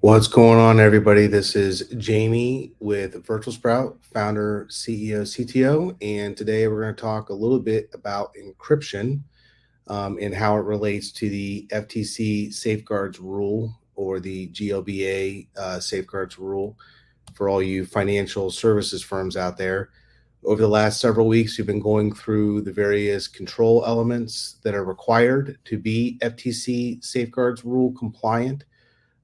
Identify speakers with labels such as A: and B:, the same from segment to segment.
A: What's going on, everybody? This is Jamie with Virtual Sprout, founder, CEO, CTO, and today we're going to talk a little bit about encryption and how it relates to the FTC Safeguards Rule or the GLBA Safeguards Rule for all you financial services firms out there. Over the last several weeks, we've been going through the various control elements that are required to be FTC Safeguards Rule compliant,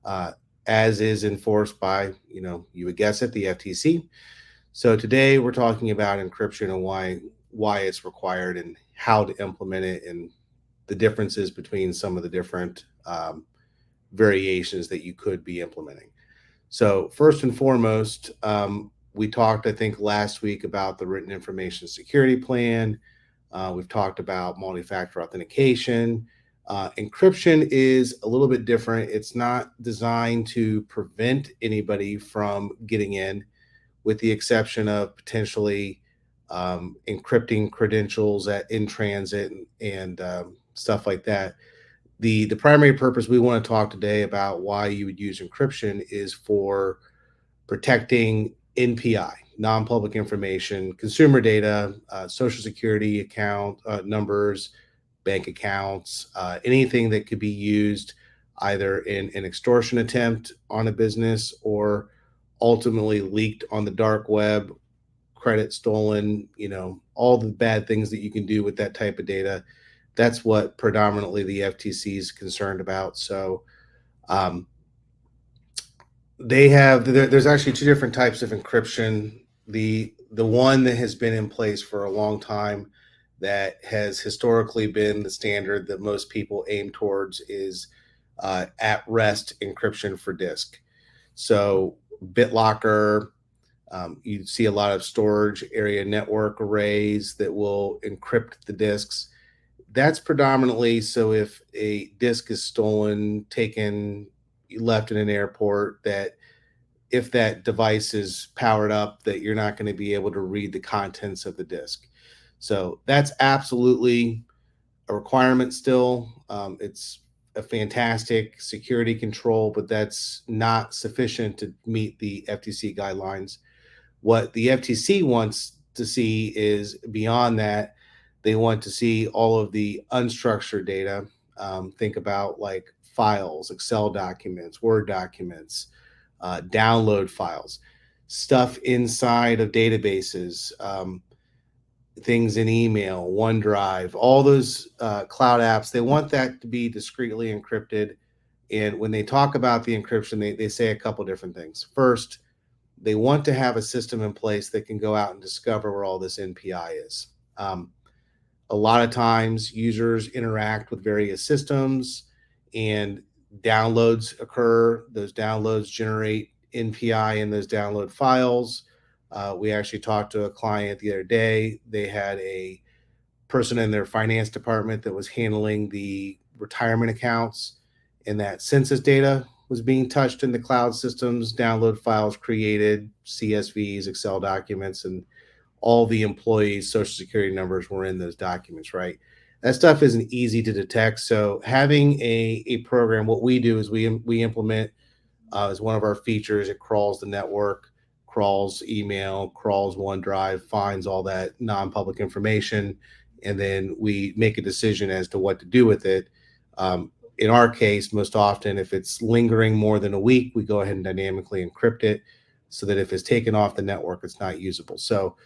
A: uh, as is enforced by, you would guess it, the FTC. So today we're talking about encryption and why it's required and how to implement it and the differences between some of the different variations that you could be implementing. So first and foremost, we talked, I think, last week about the written information security plan. We've talked about multi-factor authentication. Encryption is a little bit different. It's not designed to prevent anybody from getting in, with the exception of potentially encrypting credentials in transit and stuff like that. The primary purpose we want to talk today about why you would use encryption is for protecting NPI, non-public information, consumer data, social security account numbers, bank accounts, anything that could be used either in an extortion attempt on a business or ultimately leaked on the dark web, credit stolen, all the bad things that you can do with that type of data. That's what predominantly the FTC is concerned about. So um, there's actually two different types of encryption. The one that has been in place for a long time, that has historically been the standard that most people aim towards, is at rest encryption for disk. So BitLocker, you see a lot of storage area network arrays that will encrypt the disks. That's predominantly so if a disk is stolen, taken, left in an airport, that if that device is powered up, that you're not going to be able to read the contents of the disk. So that's absolutely a requirement still. It's a fantastic security control, but that's not sufficient to meet the FTC guidelines. What the FTC wants to see is beyond that. They want to see all of the unstructured data. Think about like files, Excel documents, Word documents, download files, stuff inside of databases, things in email, OneDrive, all those cloud apps. They want that to be discreetly encrypted. And when they talk about the encryption, they say a couple different things. First, they want to have a system in place that can go out and discover where all this NPI is. A lot of times, users interact with various systems and downloads occur. Those downloads generate NPI in those download files. We actually talked to a client the other day. They had a person in their finance department that was handling the retirement accounts, and that census data was being touched in the cloud systems, download files created, CSVs, Excel documents, and all the employees' social security numbers were in those documents, right? That stuff isn't easy to detect. So having a program, what we do is we implement as one of our features, it crawls the network, crawls email, crawls OneDrive, finds all that non-public information, and then we make a decision as to what to do with it. In our case, most often, if it's lingering more than a week, we go ahead and dynamically encrypt it so that if it's taken off the network, it's not usable. So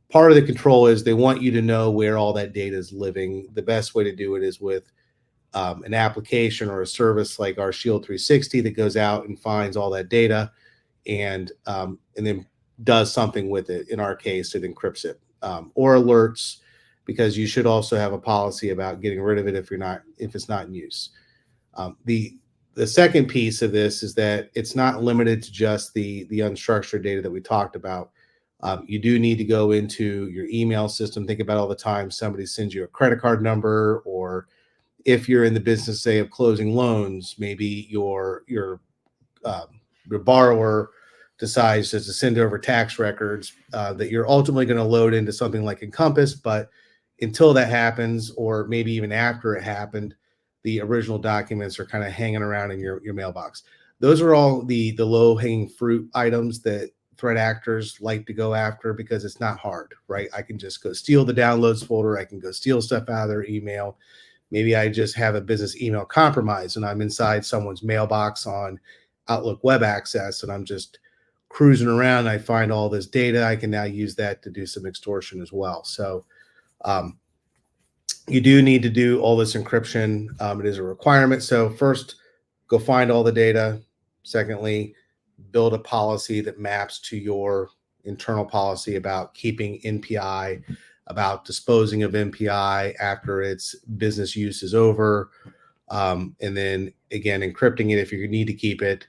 A: part of the control is they want you to know where all that data is living. The best way to do it is with an application or a service like our Shield 360 that goes out and finds all that data and then does something with it. In our case, it encrypts it, or alerts, because you should also have a policy about getting rid of it if it's not in use. The second piece of this is that it's not limited to just the unstructured data that we talked about. You do need to go into your email system. Think about all the time somebody sends you a credit card number, or if you're in the business, say, of closing loans, maybe your borrower decides to send over tax records that you're ultimately going to load into something like Encompass, but until that happens, or maybe even after it happened, the original documents are kind of hanging around in your mailbox. those are all the low hanging fruit items that threat actors like to go after because it's not hard, right? I can just go steal the downloads folder. I can go steal stuff out of their email. Maybe I just have a business email compromise and I'm inside someone's mailbox on Outlook Web Access and I'm just cruising around. I find all this data. I can now use that to do some extortion as well. So um, you do need to do all this encryption. It is a requirement. So first, go find all the data. Secondly, build a policy that maps to your internal policy about keeping NPI, about disposing of NPI after its business use is over, and then again encrypting it if you need to keep it,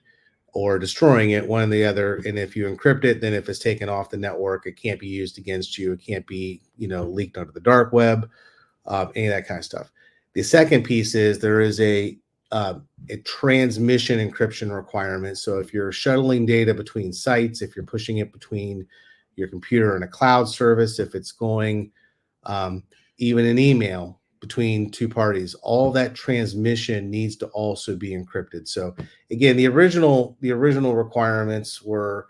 A: or destroying it, one or the other. And if you encrypt it, then if it's taken off the network, it can't be used against you. It can't be leaked onto the dark web, any of that kind of stuff. The second piece is there is a transmission encryption requirement. So if you're shuttling data between sites, if you're pushing it between your computer and a cloud service, if it's going even an email between two parties, all that transmission needs to also be encrypted. So again, the original requirements were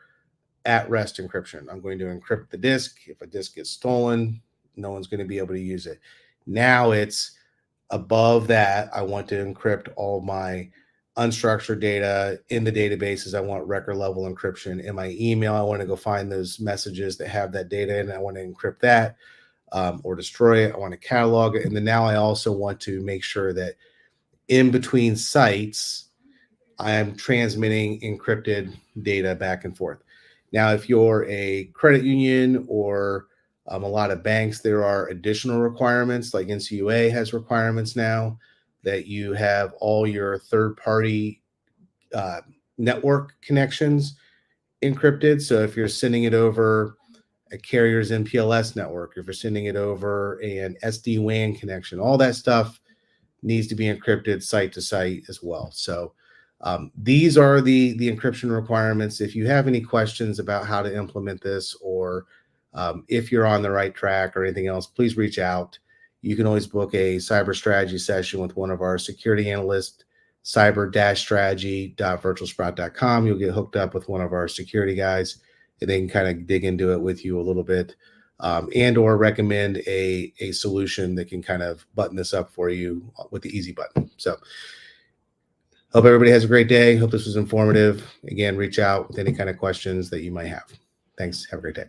A: at rest encryption. I'm going to encrypt the disk. If a disk gets stolen, no one's going to be able to use it. Now it's above that. I want to encrypt all my unstructured data in the databases. I want record level encryption in my email. I want to go find those messages that have that data and I want to encrypt that or destroy it. I want to catalog it. And then now I also want to make sure that in between sites, I am transmitting encrypted data back and forth. Now, if you're a credit union or a lot of banks, there are additional requirements, like NCUA has requirements now that you have all your third-party network connections encrypted. So if you're sending it over a carrier's MPLS network, if you're sending it over an SD-WAN connection, all that stuff needs to be encrypted site to site as well. So these are the encryption requirements. If you have any questions about how to implement this or if you're on the right track or anything else, please reach out. You can always book a cyber strategy session with one of our security analysts, cyber-strategy.virtualsprout.com. You'll get hooked up with one of our security guys and they can kind of dig into it with you a little bit and or recommend a solution that can kind of button this up for you with the easy button. So hope everybody has a great day. Hope this was informative. Again, reach out with any kind of questions that you might have. Thanks. Have a great day.